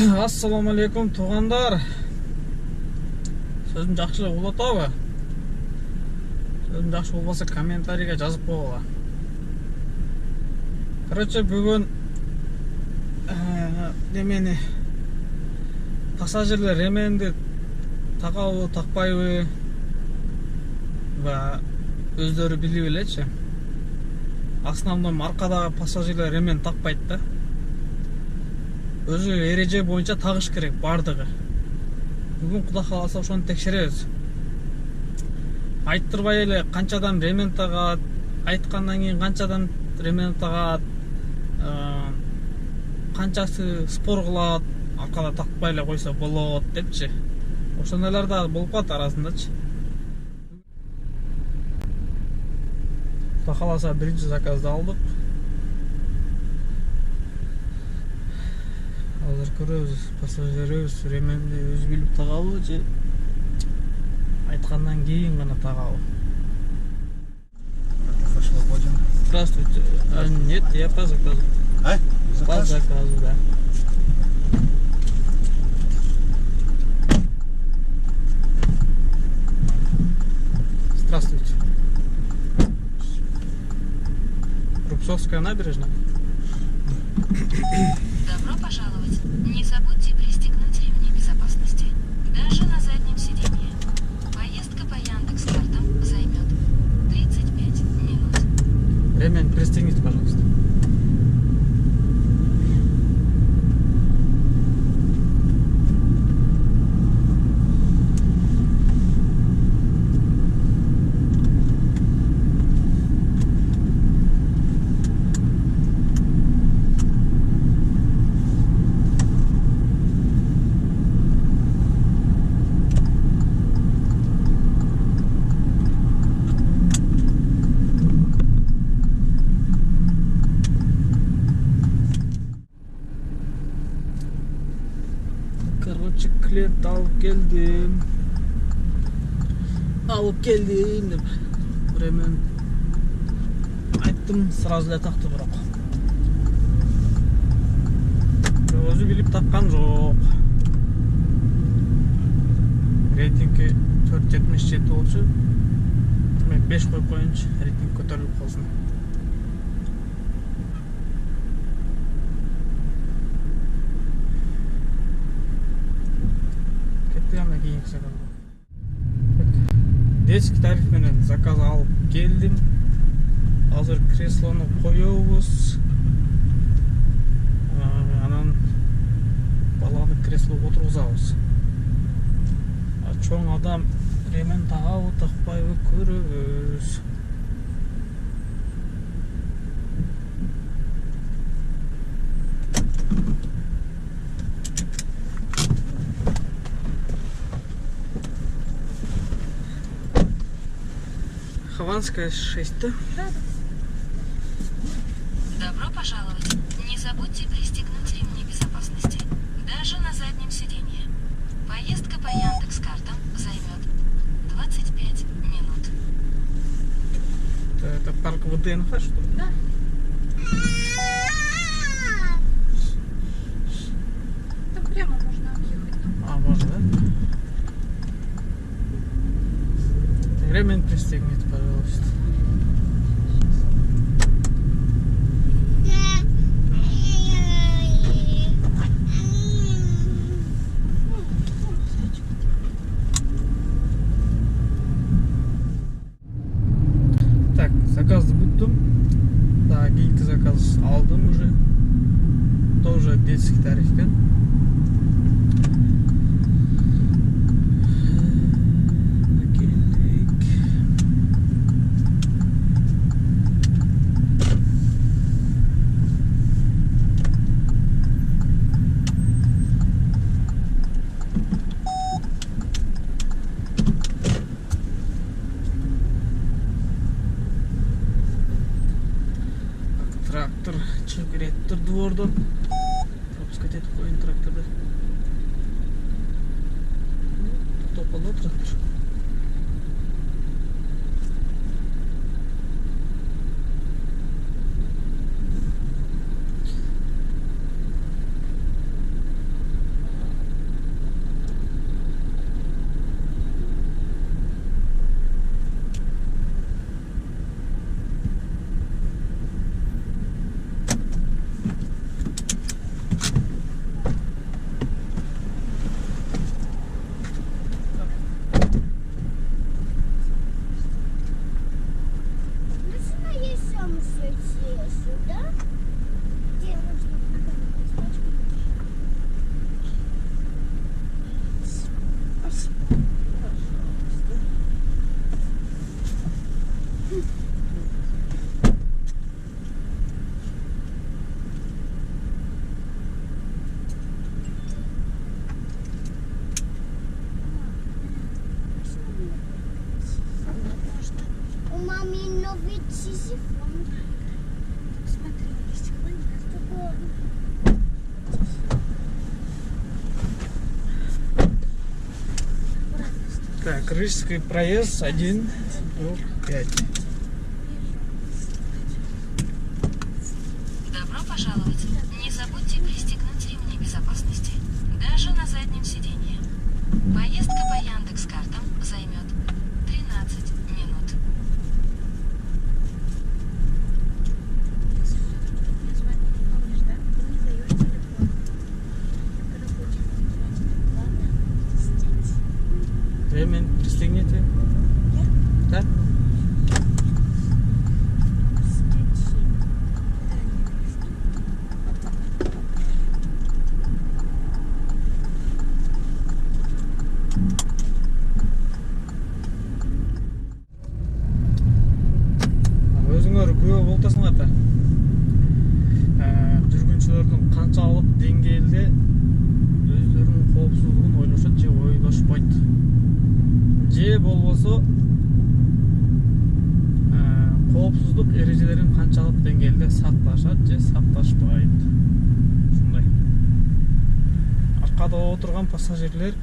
Assalamu alaikum туғандар. Сөзім жақсы ұлы атауы. Сөзім жақсы болмаса комментарийға жазып қойға. Короче, бүгін немені пассажирлер ременді тағауы, тақпайы ва өздері білі білетші. Основной арқадағы пассажирлер ремен тақпайды да. Өзі ереже бойынша тағыш керек бардығы. Бүгін құда қаласа ошоны текшеребиз. Айттырбай эле канчадан ремен тагат, айткандан кийин канчадан ремен тагат, канчасы спор кылат, аркада такпай эле койсо болот депчи. Ошондойлор да болуп калат арасындачы. Құда қаласа биринчи заказды алдык. Азыр көрөбүз, пассажирибиз ременди өзү билип тагабы же айткандан кийин гана тагабы. Здравствуйте. Нет, я по заказу. По заказу, да. Здравствуйте. Рубцовская набережная. Добро пожаловать. Не забудьте пристегнуть ремни безопасности. Даже на заднем сиденье. Поездка по Яндекс.Картам займет 35 минут. Ремень пристегните, пожалуйста. Короче, клиент алып келдим деп ремен айттым, сразу эле такты бирок. Өзү билип таккан жок. Рейтинги 4.77 болчу. Мен 5 коюп коеюнчу, рейтинг көтөрүлүп калсын. Детский тариф менен заказ алып келдим. Азыр креслону коёбуз. Анан баланы креслого отургузабыз. Чоң адам ремен тагабы, такпайбы көрөбүз. Хованская 6, да? Да. Добро пожаловать. Не забудьте пристегнуть ремни безопасности. Даже на заднем сиденье. Поездка по Яндекс.Картам займет 25 минут. Это парк ВДНХ, что ли? Да. Там прямо можно объехать. Можно, да? Ремень пристегните, пожалуйста. Так, заказды бүттім. Да, кейінгі заказ алдым уже. Тоже детский тарифпен. Трактор чыгып келет двордон. Пропускать этип коюн тракторду. Тополо трактор. Так, Рижский проезд 1/5. Добро пожаловать. Не забудьте пристегнуть ремни безопасности. Даже на заднем сиденье. Поездка по Яндекс.Картам займет 13 минут. Ремень пристегните. Да? Өзүңөр күбө болтосуңар да. Жүргүнчүлөрдүн канчалык деңгээлде өздөрүнүн коопсуздугун ойлошот же ойлошпойт. Же болбосо коопсуздук эрежелерин канчалык деңгээлде сакташат же сакташпайт. Ушундай. Аркада отурган пассажирлер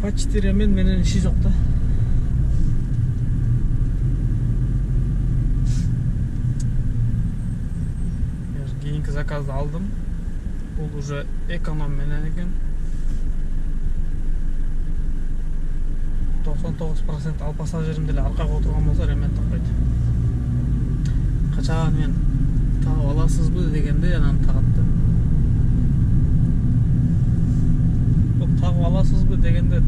почти ремен менен иши жок да. Кийинки заказды алдым. Бул уже эконом менен экен. 99% ал пассажирим деле аркага отурган болсо ремен такпайт. Качан мен тагып аласызбы дегенде анан тагатты. Бул тагып аласызбы дегенде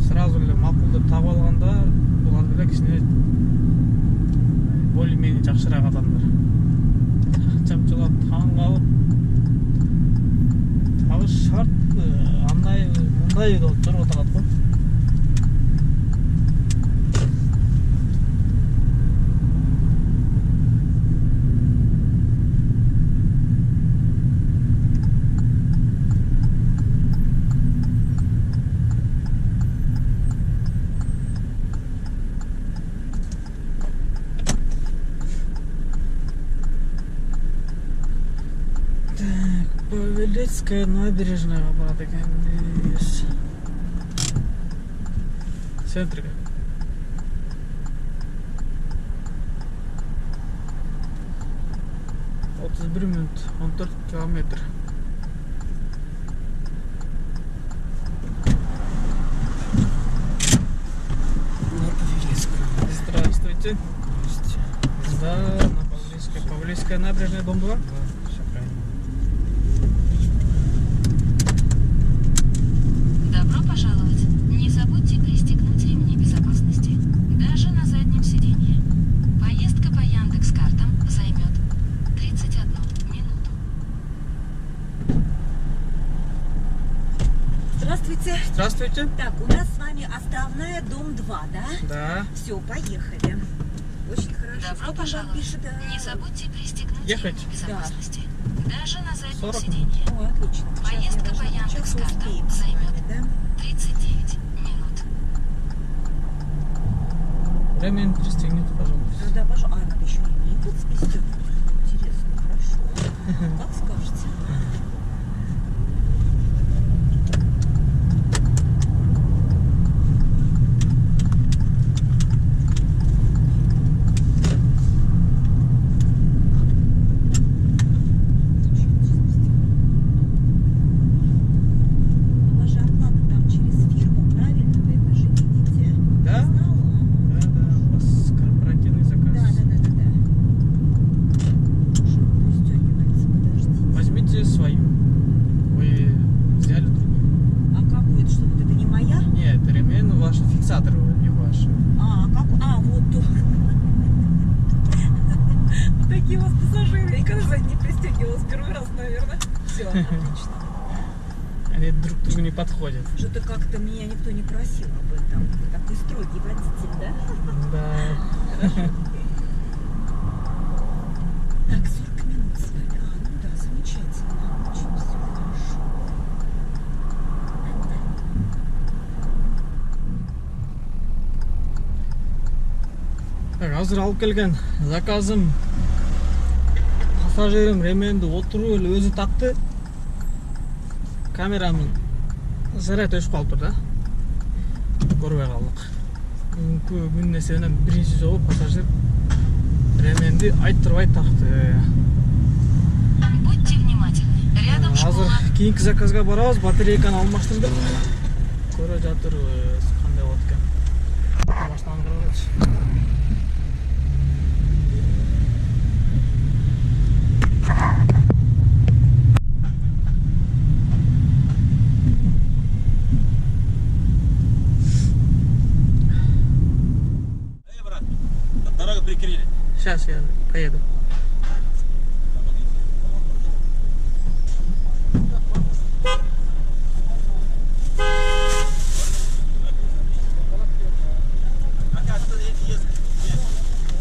сразу эле макул деп тагып алганда булар деле кичине более-менее жакшыраак адамдар. Чамчылап таң калып табыш шарт андай мындай деп турган атат го. Павелецкая набережная барат экенбиз. Центрге. Отуз бир мүнөт, 14 километр. Здравствуйте. Да, на Павелецкая набережная, дом 2. Добро пожаловать. Не забудьте пристегнуть ремни безопасности. Даже на заднем сиденье. Поездка по Яндекс.Картам займет 31 минуту. Здравствуйте. Здравствуйте. Так, у нас с вами оставная, дом 2, да? Да. Все, поехали. Очень хорошо. Добро Сколько вам пожаловать. пишет, Не забудьте пристегнуть Ехать? ремни безопасности. Даже на заднем 40 сиденье. Ой, отлично. Сейчас Поездка я по даже Яндекс.Картам успеем с займет вами, да? 39 минут. Ремень пристегните, пожалуйста. Да, пожалуйста. А, надо еще ремень тут спустить. Интересно, хорошо. Как скажете. У вас же оплата там через фирму, правильно? Вы это же видите. Да? Знала? Да, у вас корпоративный заказ. Да. Уже пристегивается, подождите. Возьмите свою. Вы взяли другую. А какую? Это что, вот это не моя? Нет, ремень ваш, фиксатор не ваш. Вот тут. Вот такие у вас пассажиры. Я никогда не пристегивалась первый раз, наверное. Все, отлично. Они друг другу не подходят. Что-то как-то меня никто не просил об этом. Вы такой строгий водитель, да? Да. Так, 40 минут с вами. Ну да, замечательно. Очень все хорошо. Так, азыр алып келген заказым. Пассажирим ременди отуруп эле өзү такты. Камерамын заряд өшүп калыптыр да. Көрбөй калдык. Күн нерсенен биринчи жолу пассажир ременди айттырбай такты. Будьте внимательны. Рядом Азыр школа. кийинки заказга барабыз, батарейканы алмаштырдык. Көрө жатырбыз кандай болот экен. Баштан кырабыз. Брат, дорогу прикрыли. Сейчас я поеду.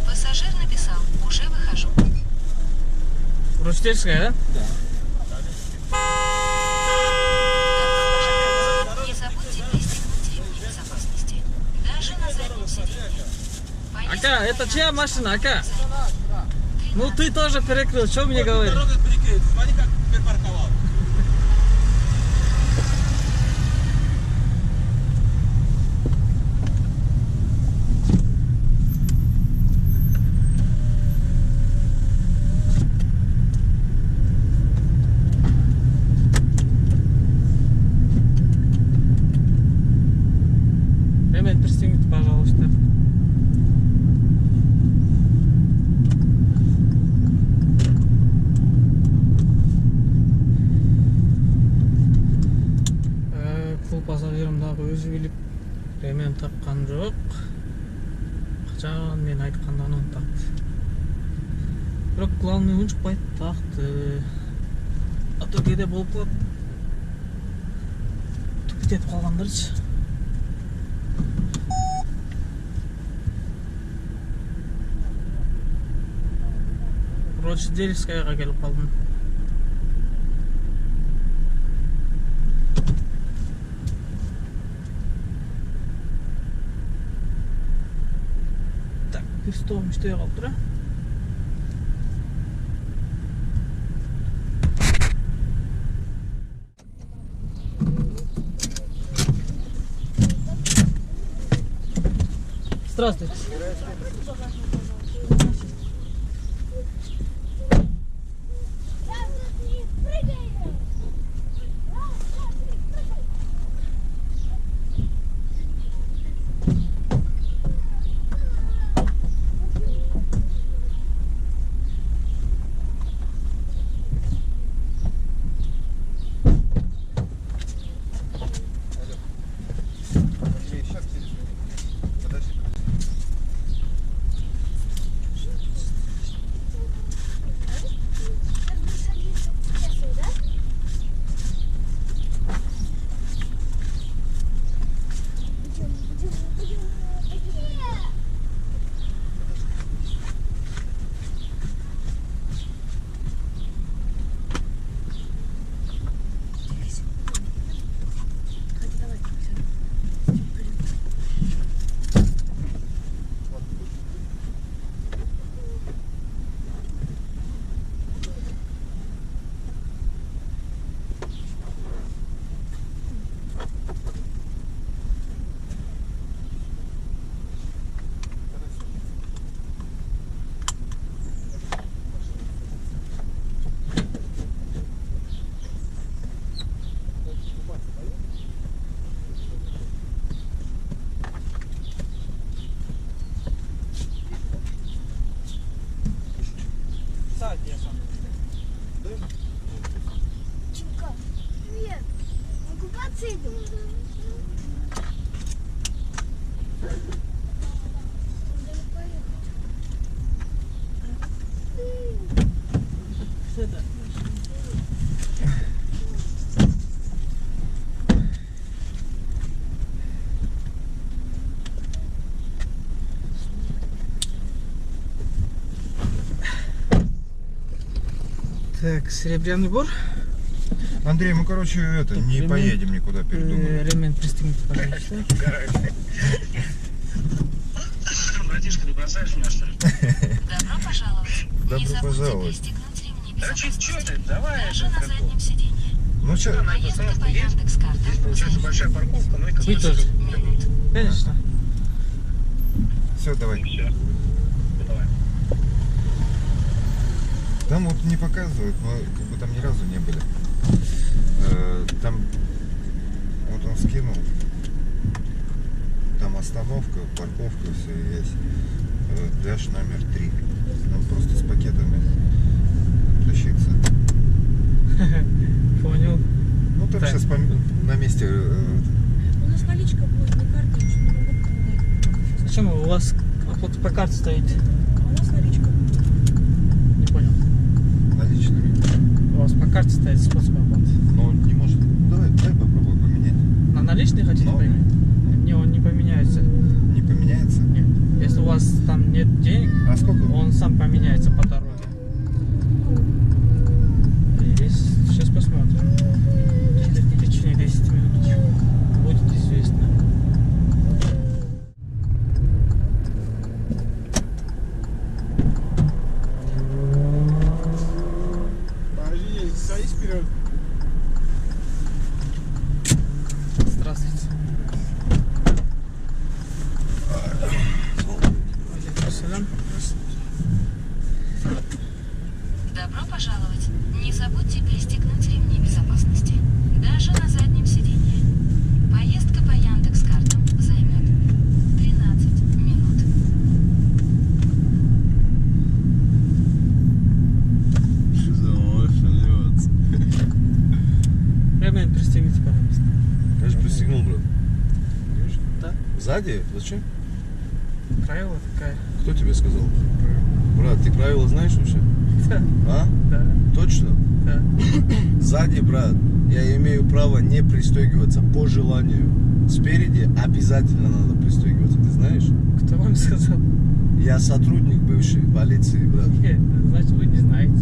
Пассажир написал. Уже выхожу. Ростельская, да? Не забудьте пристегнуть ремни безопасности. Даже на заднем сиденье. Поездка Ака, это чья машина, Ака? займет Ну ты тоже перекрыл, что мне говоришь? Дорога прикрыта. Смотри, как припарковал. Ремень пристегните, пожалуйста. Бұл пассажирым дагы өзү билип ремен таккан жок. Качан мен айтканда анын такты. Бирок главный унчукпайт, такты. А то кээде болуп калат. Тупит этип калгандарчы. Рочдельскаяга келип калдым. Так, бир столум иштебей калыптыр, а? Здравствуйте. Чука, привет. Мы купаться идем. Так, Серебряный Бор. Андрей, мы, короче, не ремень, поедем никуда, передумали. Ремень пристегните, пожалуйста. Братишка, ты бросаешь меня, что ли? Добро пожаловать. Не Добро забудьте пожаловать. пристегнуть ремни Да чё безопасности. ты, давай Даже это на как-то. заднем сиденье. Ну что, На эту Поездка остановку по есть. Яндекс.Картам Здесь получается большая парковка, ну и как Вы тоже? минут. Конечно. все, давай. Все. Давай. Там вот не показывают, мы как бы там ни разу не были. Там вот он скинул. Там остановка, парковка, все есть. Пляж номер 3. Нам просто с пакетами тащиться. Понял. Ну там Так. сейчас на месте. У нас наличка будет, не карта, я не могу поменять. Зачем у вас вот по карте стоит? А у нас наличка. Не понял. Наличными. У вас по карте стоит способ оплаты. Но он не может. Давай попробуй поменять. На наличные хотите Ну. поменять? Не, он не поменяется. Не поменяется? Нет. Если у вас там нет денег, А сколько? он сам поменяется по дороге. Сейчас посмотрим. В течение 10 минут будет известно. Подожди, садись вперед. Здравствуйте. Алейкум. Добро пожаловать. Не забудьте пристегнуть ремни безопасности. Даже на заднем сиденье. Поездка по Яндекс.Картам займет 13 минут. Что за малыш льется? Ремень пристегните, пожалуйста. Я же пристегнул, брат. Да? Сзади? Зачем? Правило такая. Кто тебе сказал? Брат, ты правила знаешь вообще? Да, А? да, Точно? да. Сзади, брат, я имею право не пристегиваться по желанию. Спереди обязательно надо пристегиваться, ты знаешь? Кто вам сказал? Я сотрудник бывшей полиции, брат. Нет, значит вы не знаете.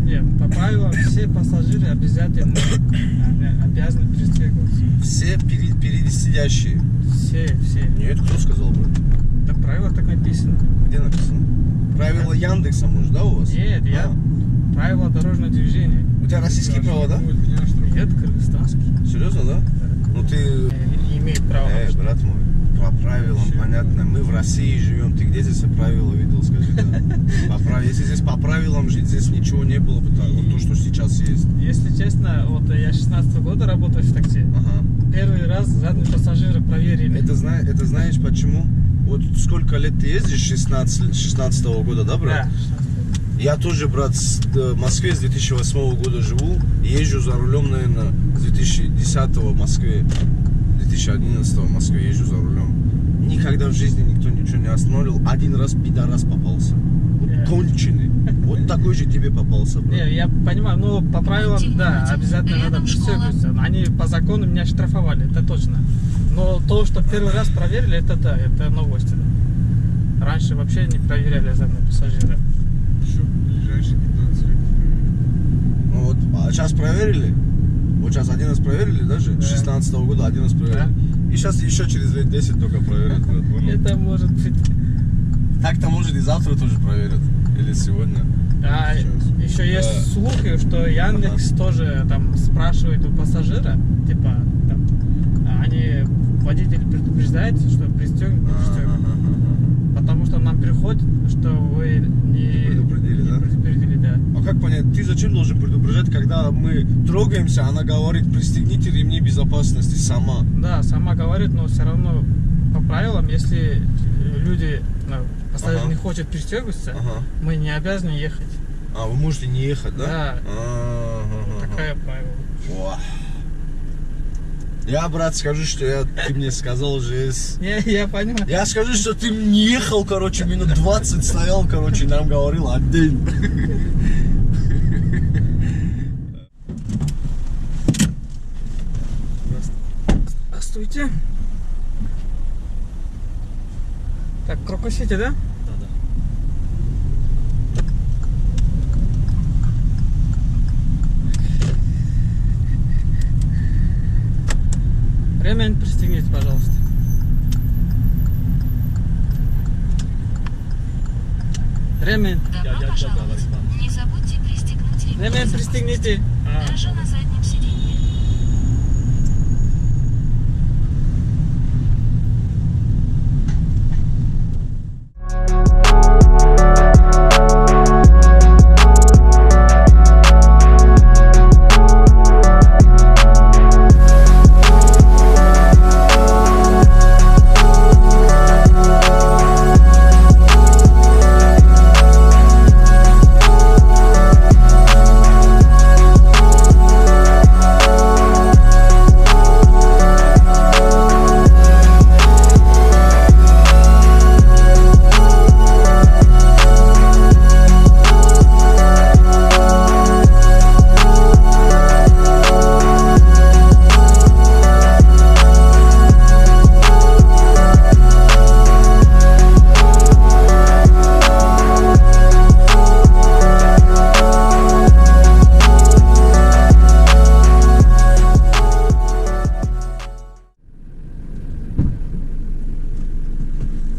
Нет, по правилам все пассажиры обязательно обязаны пристегиваться. Все впереди сидящие. Все. Нет, кто сказал, брат? Да правило так написано. Где написано? Правила Яндекса, может, да, у вас? Нет, я правила дорожного движения. У тебя российские права, да? Нет, кыргызстанский. Серьезно, да? Ну ты... Имеет право. брат мой, по правилам понятно. Мы в России живем. Ты где здесь правила видел, скажи, да? Если здесь по правилам жить, здесь ничего не было бы. Вот то, что сейчас есть. Если честно, вот я 16 года работаю в такси. Ага. Первый раз задние пассажиры проверили. Это знаешь почему? Вот сколько лет ты ездишь? 16 года, да, брат? Да. Я тоже, брат, в Москве с 2008 года живу. Езжу за рулем, наверное, с 2010 в Москве. 2011 в Москве езжу за рулем. Никогда в жизни никто ничего не останавливал. Один раз пидорас попался. Вот конченый. Вот такой же тебе попался, брат. Не, я понимаю, но по правилам, да, обязательно надо Рядом школа. пристегиваться. Они по закону меня штрафовали, это точно. Но то, что первый раз проверили, это да, это новости. Да. Раньше вообще не проверяли задние пассажиры. Еще ближайшие 15 лет. Ну вот, а сейчас проверили? Вот сейчас один раз проверили даже? Да. С 16 года один раз проверили. И сейчас еще через лет 10 только проверят, брат. Понял? Это может быть. Так-то может и завтра тоже проверят. Или сегодня. А еще есть слухи, что Яндекс тоже там спрашивает у пассажира, типа, там, они водитель предупреждает, что пристегнут, потому что нам приходит, что вы не предупредили, да? предупредили, да. А как понять, ты зачем должен предупреждать, когда мы трогаемся, она говорит, пристегните ремни безопасности сама. Да, сама говорит, но все равно по правилам, если люди, пассажир не хочет пристегиваться, Ага. мы не обязаны ехать. А, вы можете не ехать, да? Да. Такая правило. О. Я, брат, скажу, что ты мне сказал уже. Я понимаю. Я скажу, что ты не ехал, короче, минут 20 стоял, короче, нам говорил один. Здравствуйте. Так, Крокосити, да? Да. Ремень пристегните, пожалуйста. Ремень. Добро пожаловать. Не забудьте пристегнуть Ремень пристегните. Даже на заднем сиденье.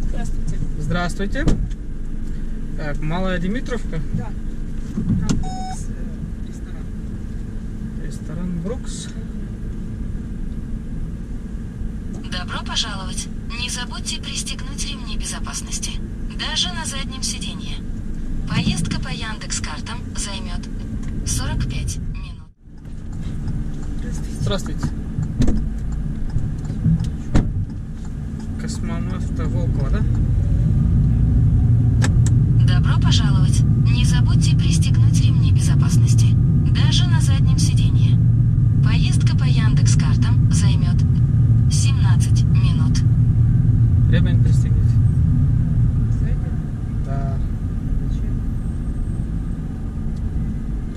Здравствуйте. Здравствуйте. Так, Малая Димитровка. Да. Там Брукс, ресторан. Ресторан Брукс. Добро пожаловать. Не забудьте пристегнуть ремни безопасности. Даже на заднем сиденье. Поездка по Яндекс.Картам займет 45 минут. Здравствуйте. Космонавта Волкова, да? Добро пожаловать. Не забудьте пристегнуть ремни безопасности. Даже на заднем сиденье. Поездка по Яндекс.Картам займет 17 минут. Ремень пристегните. Знаете, Да. зачем?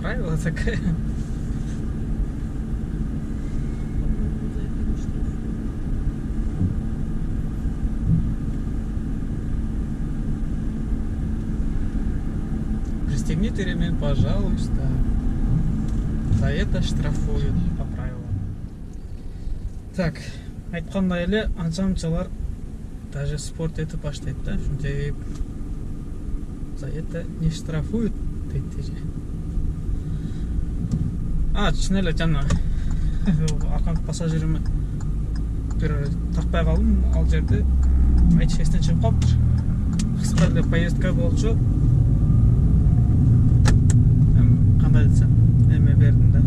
Правило такое. За это не штраф. Пристегните ремень, пожалуйста. За это штрафуют по правилам. Так, айтқандай эле анча-мынчалар даже спорт этип баштайт да, ушунча за это не штрафуют дейт же. Чын эле жана акыркы пассажириме бир такпай калдым, ал жерде айтыш эстен чыгып калыптыр. Кыска эле поездка болчу. Кандай десем, эме бердим да,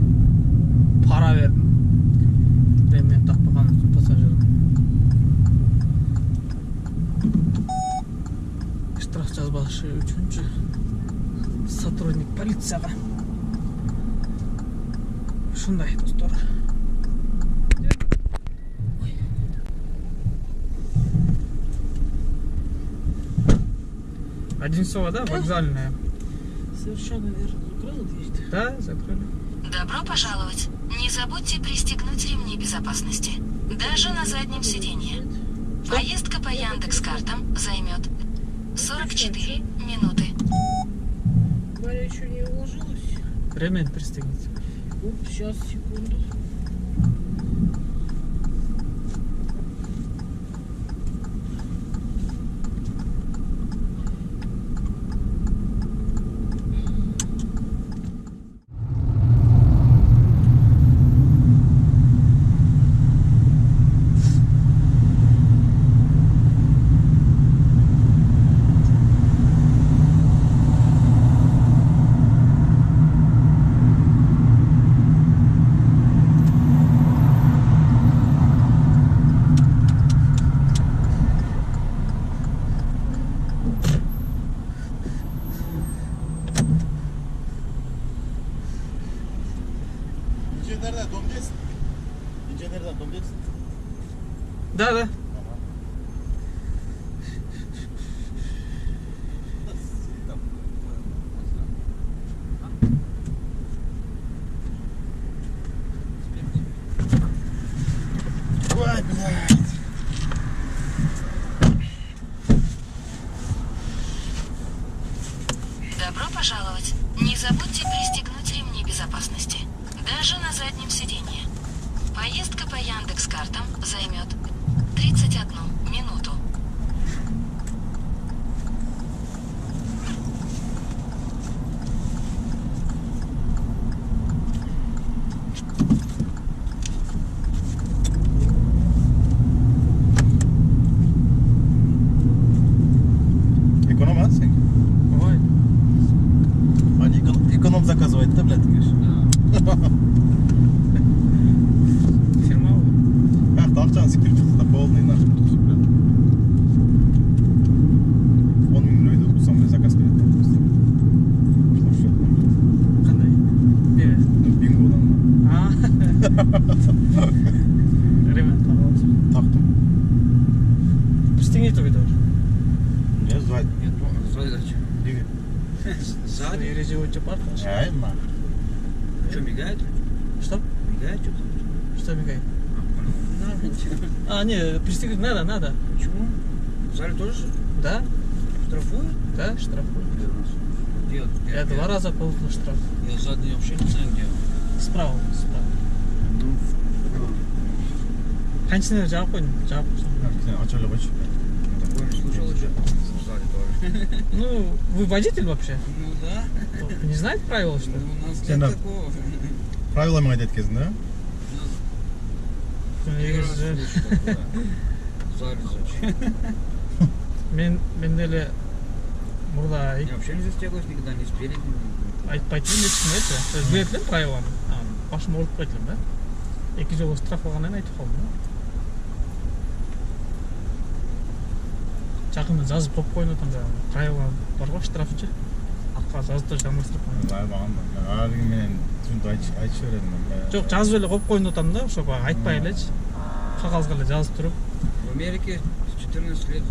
пара бердим. Ремень такпаган пассажир. Штраф жазбашы үчүнчү сотрудник полицияга. Ушундай достор. Одинцово, да, вокзальная? Совершенно верно. Закрыла дверь? Да, закрыли. Добро пожаловать. Не забудьте пристегнуть ремни безопасности. Даже на заднем сиденье. Поездка по Яндекс.Картам займет 44 минуты. Варя еще не уложилась. Ремень пристегните. Оп, сейчас, секунду. İncelerden domdessin. İncelerden domdessin. Да, да. Ой, блядь. Добро пожаловать. Не забудьте пристегнуть ремни безопасности. Даже на заднем сиденье. Поездка по Яндекс.Картам займет 31 минуту. потом заказывает, да, блядь, конечно. Фирмовый. Как толчан секретарь, это полный наш. Он мне говорит, сам заказ берет. Что все там? Қандай? Бері. Бинго там. А. Ремонт тағып. Тақтым. Пристегни только тоже. Не, сзади. Нет, сзади зачем? Диви. Сзади? Резевой парк. Ай, на. Что, мигает? Что? Мигает что-то? Что мигает? Нормально. А, не, пристегнуть надо. Почему? В зале тоже Да? штрафуют? Да, штрафуют. Где? Я 2 раза получил штраф. Я задний вообще не знаю где. Справа. Ну, Контейнер жауып қойдым. Жауып қойдым. Сен ача қойшы. такое не случалось же. В зале тоже. Ну, вы водитель вообще? Ну да. Вы не знаете правила, что ли? У нас Сен нет да. такого. Правилами айтады кезінде, Негізі же В зале зачем? мен деле мұрда Я вообще не застегиваюсь никогда, ни спереди. айтпайтын едім ешкім айтты. Білетін едім правиланы. Башым ауырып қайтылым да. 2 жолы штраф алғаннан айтып қалдым да. Жақында жазып қойып қойын отам жаңағы правила бар ғой штрафчы. Аққа жазып та жамастырып қойын. Лай бағанда. Әргі менен түнді айтшы бередім. Жоқ, жазып эле қойып қойын отам да, ошо айтпай элечи. Қағазға эле жазып тұрып. В Америке с 14 лет